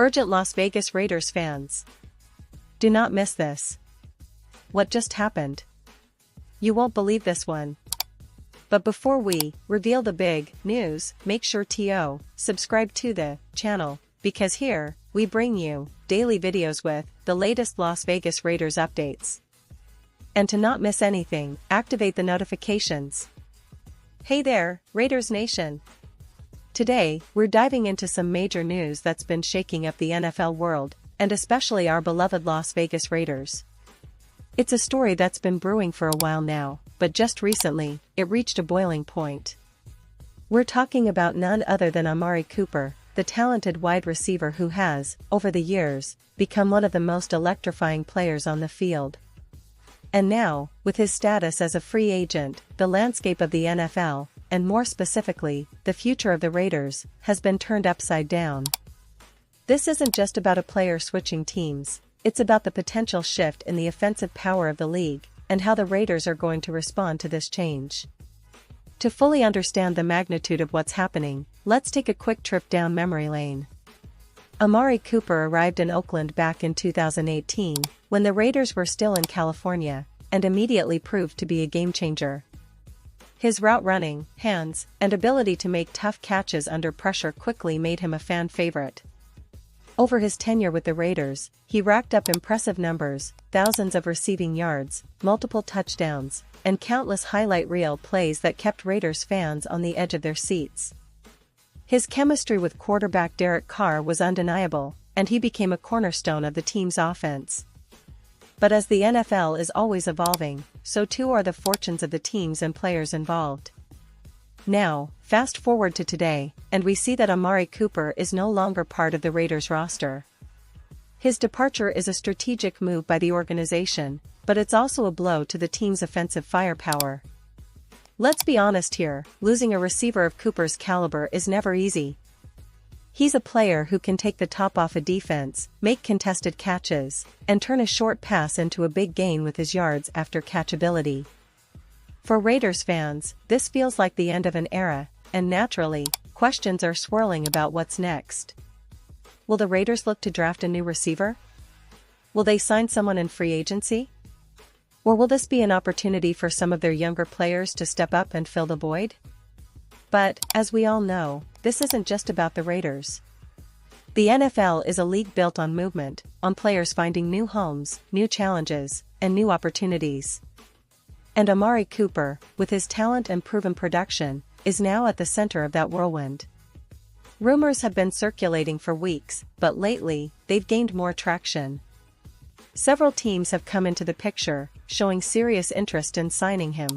Urgent Las Vegas Raiders fans. Do not miss this. What just happened? You won't believe this one. But before we reveal the big news, make sure to subscribe to the channel, because here, we bring you daily videos with the latest Las Vegas Raiders updates. And to not miss anything, activate the notifications. Hey there, Raiders Nation! Today, we're diving into some major news that's been shaking up the NFL world, and especially our beloved Las Vegas Raiders. It's a story that's been brewing for a while now, but just recently, it reached a boiling point. We're talking about none other than Amari Cooper, the talented wide receiver who has, over the years, become one of the most electrifying players on the field. And now, with his status as a free agent, the landscape of the NFL, and more specifically, the future of the Raiders, has been turned upside down. This isn't just about a player switching teams, it's about the potential shift in the offensive power of the league, and how the Raiders are going to respond to this change. To fully understand the magnitude of what's happening, let's take a quick trip down memory lane. Amari Cooper arrived in Oakland back in 2018, when the Raiders were still in California, and immediately proved to be a game-changer. His route running, hands, and ability to make tough catches under pressure quickly made him a fan favorite. Over his tenure with the Raiders, he racked up impressive numbers, thousands of receiving yards, multiple touchdowns, and countless highlight reel plays that kept Raiders fans on the edge of their seats. His chemistry with quarterback Derek Carr was undeniable, and he became a cornerstone of the team's offense. But as the NFL is always evolving, so too are the fortunes of the teams and players involved. Now, fast forward to today, and we see that Amari Cooper is no longer part of the Raiders roster. His departure is a strategic move by the organization, but it's also a blow to the team's offensive firepower. Let's be honest here, losing a receiver of Cooper's caliber is never easy. He's a player who can take the top off a defense, make contested catches, and turn a short pass into a big gain with his yards after catch ability. For Raiders fans, this feels like the end of an era, and naturally, questions are swirling about what's next. Will the Raiders look to draft a new receiver? Will they sign someone in free agency? Or will this be an opportunity for some of their younger players to step up and fill the void? But, as we all know, this isn't just about the Raiders. The NFL is a league built on movement, on players finding new homes, new challenges, and new opportunities. And Amari Cooper, with his talent and proven production, is now at the center of that whirlwind. Rumors have been circulating for weeks, but lately, they've gained more traction. Several teams have come into the picture, showing serious interest in signing him.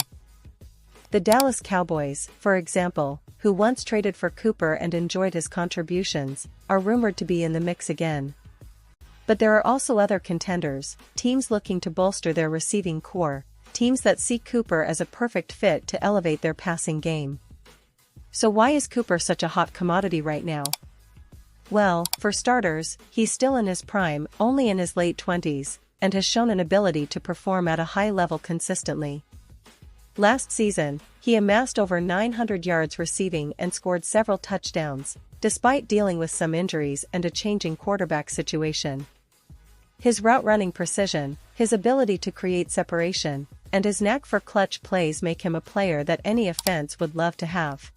The Dallas Cowboys, for example, who once traded for Cooper and enjoyed his contributions, are rumored to be in the mix again. But there are also other contenders, teams looking to bolster their receiving core, teams that see Cooper as a perfect fit to elevate their passing game. So why is Cooper such a hot commodity right now? Well, for starters, he's still in his prime, only in his late 20s, and has shown an ability to perform at a high level consistently. Last season, he amassed over 900 yards receiving and scored several touchdowns, despite dealing with some injuries and a changing quarterback situation. His route-running precision, his ability to create separation, and his knack for clutch plays make him a player that any offense would love to have.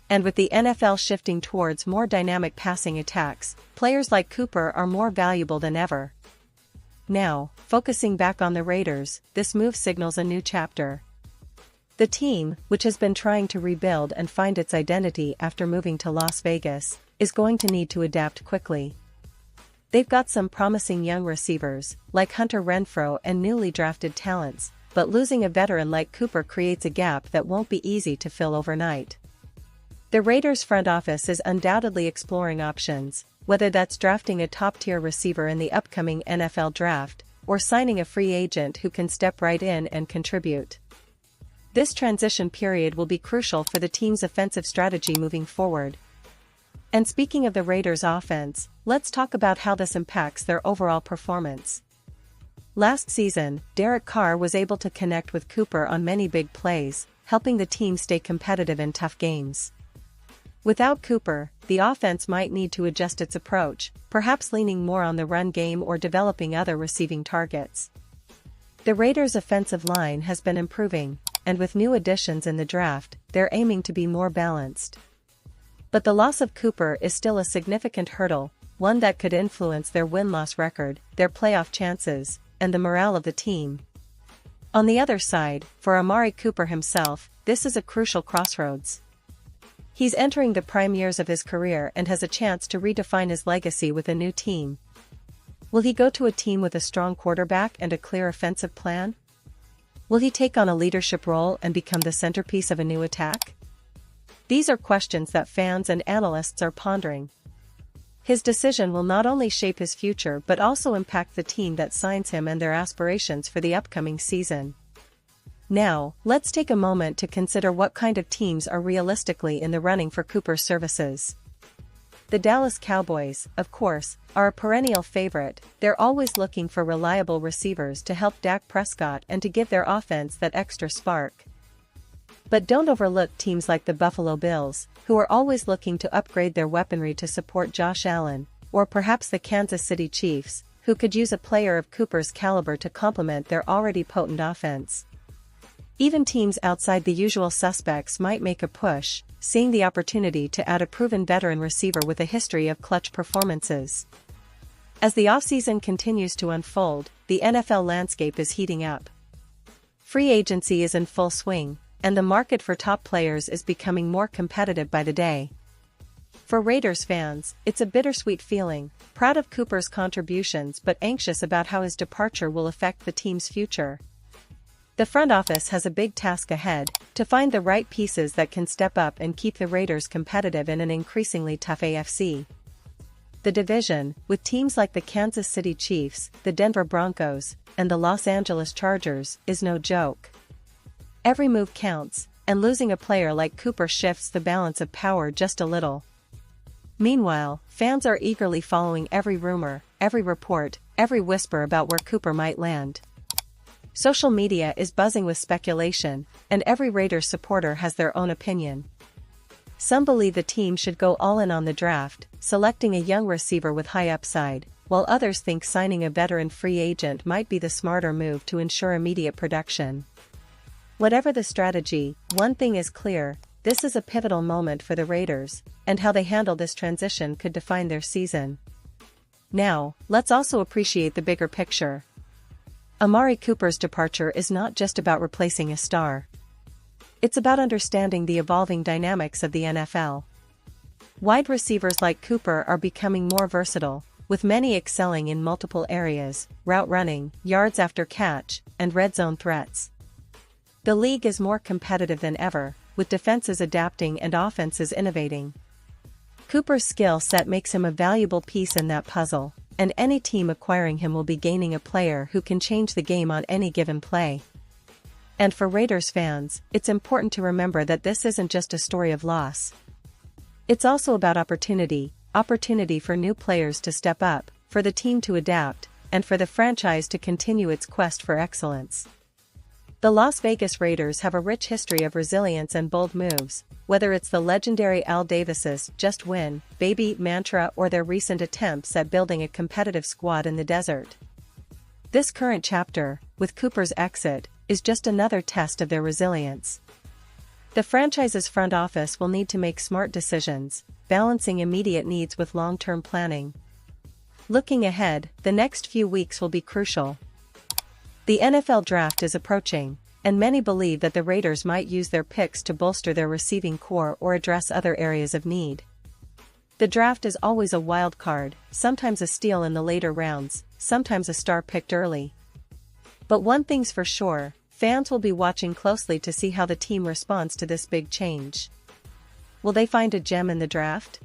And with the NFL shifting towards more dynamic passing attacks, players like Cooper are more valuable than ever. Now, focusing back on the Raiders, this move signals a new chapter. The team, which has been trying to rebuild and find its identity after moving to Las Vegas, is going to need to adapt quickly. They've got some promising young receivers, like Hunter Renfrow, and newly drafted talents, but losing a veteran like Cooper creates a gap that won't be easy to fill overnight. The Raiders front office is undoubtedly exploring options, whether that's drafting a top-tier receiver in the upcoming NFL draft, or signing a free agent who can step right in and contribute. This transition period will be crucial for the team's offensive strategy moving forward. And speaking of the Raiders' offense, let's talk about how this impacts their overall performance. Last season, Derek Carr was able to connect with Cooper on many big plays, helping the team stay competitive in tough games. Without Cooper, the offense might need to adjust its approach, perhaps leaning more on the run game or developing other receiving targets. The Raiders' offensive line has been improving, and with new additions in the draft, they're aiming to be more balanced. But the loss of Cooper is still a significant hurdle, one that could influence their win-loss record, their playoff chances, and the morale of the team. On the other side, for Amari Cooper himself, this is a crucial crossroads. He's entering the prime years of his career and has a chance to redefine his legacy with a new team. Will he go to a team with a strong quarterback and a clear offensive plan? Will he take on a leadership role and become the centerpiece of a new attack? These are questions that fans and analysts are pondering. His decision will not only shape his future but also impact the team that signs him and their aspirations for the upcoming season. Now, let's take a moment to consider what kind of teams are realistically in the running for Cooper's services. The Dallas Cowboys, of course, are a perennial favorite. They're always looking for reliable receivers to help Dak Prescott and to give their offense that extra spark. But don't overlook teams like the Buffalo Bills, who are always looking to upgrade their weaponry to support Josh Allen, or perhaps the Kansas City Chiefs, who could use a player of Cooper's caliber to complement their already potent offense. Even teams outside the usual suspects might make a push, seeing the opportunity to add a proven veteran receiver with a history of clutch performances. As the offseason continues to unfold, the NFL landscape is heating up. Free agency is in full swing, and the market for top players is becoming more competitive by the day. For Raiders fans, it's a bittersweet feeling, proud of Cooper's contributions but anxious about how his departure will affect the team's future. The front office has a big task ahead, to find the right pieces that can step up and keep the Raiders competitive in an increasingly tough AFC. The division, with teams like the Kansas City Chiefs, the Denver Broncos, and the Los Angeles Chargers, is no joke. Every move counts, and losing a player like Cooper shifts the balance of power just a little. Meanwhile, fans are eagerly following every rumor, every report, every whisper about where Cooper might land. Social media is buzzing with speculation, and every Raiders supporter has their own opinion. Some believe the team should go all in on the draft, selecting a young receiver with high upside, while others think signing a veteran free agent might be the smarter move to ensure immediate production. Whatever the strategy, one thing is clear: this is a pivotal moment for the Raiders, and how they handle this transition could define their season. Now, let's also appreciate the bigger picture. Amari Cooper's departure is not just about replacing a star. It's about understanding the evolving dynamics of the NFL. Wide receivers like Cooper are becoming more versatile, with many excelling in multiple areas: route running, yards after catch, and red zone threats. The league is more competitive than ever, with defenses adapting and offenses innovating. Cooper's skill set makes him a valuable piece in that puzzle, and any team acquiring him will be gaining a player who can change the game on any given play. And for Raiders fans, it's important to remember that this isn't just a story of loss. It's also about opportunity for new players to step up, for the team to adapt, and for the franchise to continue its quest for excellence. The Las Vegas Raiders have a rich history of resilience and bold moves, whether it's the legendary Al Davis's "just win, baby" mantra or their recent attempts at building a competitive squad in the desert. This current chapter, with Cooper's exit, is just another test of their resilience. The franchise's front office will need to make smart decisions, balancing immediate needs with long-term planning. Looking ahead, the next few weeks will be crucial. The NFL draft is approaching, and many believe that the Raiders might use their picks to bolster their receiving core or address other areas of need. The draft is always a wild card, sometimes a steal in the later rounds, sometimes a star picked early. But one thing's for sure, fans will be watching closely to see how the team responds to this big change. Will they find a gem in the draft?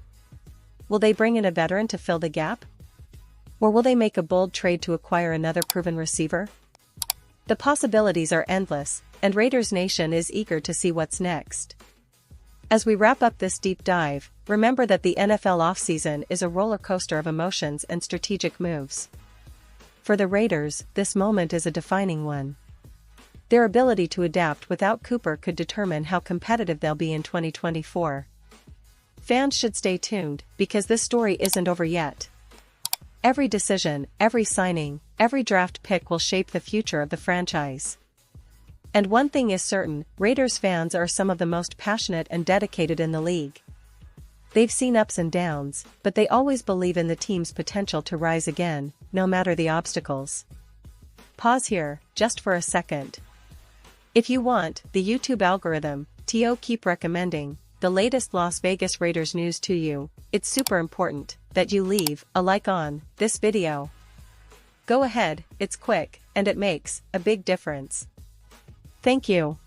Will they bring in a veteran to fill the gap? Or will they make a bold trade to acquire another proven receiver? The possibilities are endless, and Raiders Nation is eager to see what's next. As we wrap up this deep dive, remember that the NFL offseason is a roller coaster of emotions and strategic moves. For the Raiders, this moment is a defining one. Their ability to adapt without Cooper could determine how competitive they'll be in 2024. fans should stay tuned, because this story isn't over yet. Every decision, every signing, every draft pick will shape the future of the franchise. And one thing is certain, Raiders fans are some of the most passionate and dedicated in the league. They've seen ups and downs, but they always believe in the team's potential to rise again, no matter the obstacles. Pause here, just for a second. If you want the YouTube algorithm to keep recommending the latest Las Vegas Raiders news to you, it's super important that you leave a like on this video. Go ahead, it's quick, and it makes a big difference. Thank you.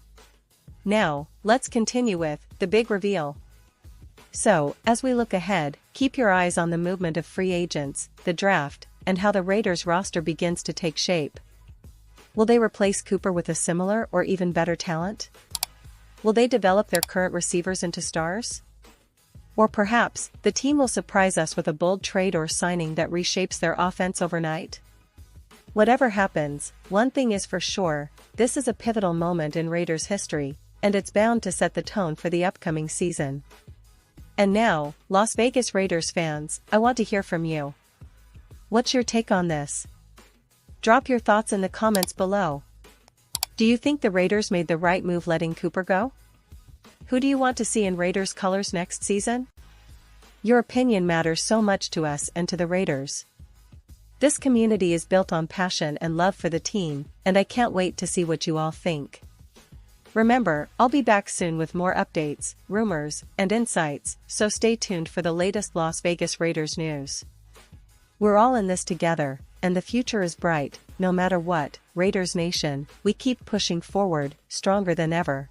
Now, let's continue with the big reveal. So, as we look ahead, keep your eyes on the movement of free agents, the draft, and how the Raiders roster begins to take shape. Will they replace Cooper with a similar or even better talent? Will they develop their current receivers into stars? Or perhaps, the team will surprise us with a bold trade or signing that reshapes their offense overnight? Whatever happens, one thing is for sure, this is a pivotal moment in Raiders history, and it's bound to set the tone for the upcoming season. And now, Las Vegas Raiders fans, I want to hear from you. What's your take on this? Drop your thoughts in the comments below. Do you think the Raiders made the right move letting Cooper go? Who do you want to see in Raiders colors next season? Your opinion matters so much to us and to the Raiders. This community is built on passion and love for the team, and I can't wait to see what you all think. Remember, I'll be back soon with more updates, rumors, and insights, so stay tuned for the latest Las Vegas Raiders news. We're all in this together, and the future is bright. No matter what, Raiders Nation, we keep pushing forward, stronger than ever.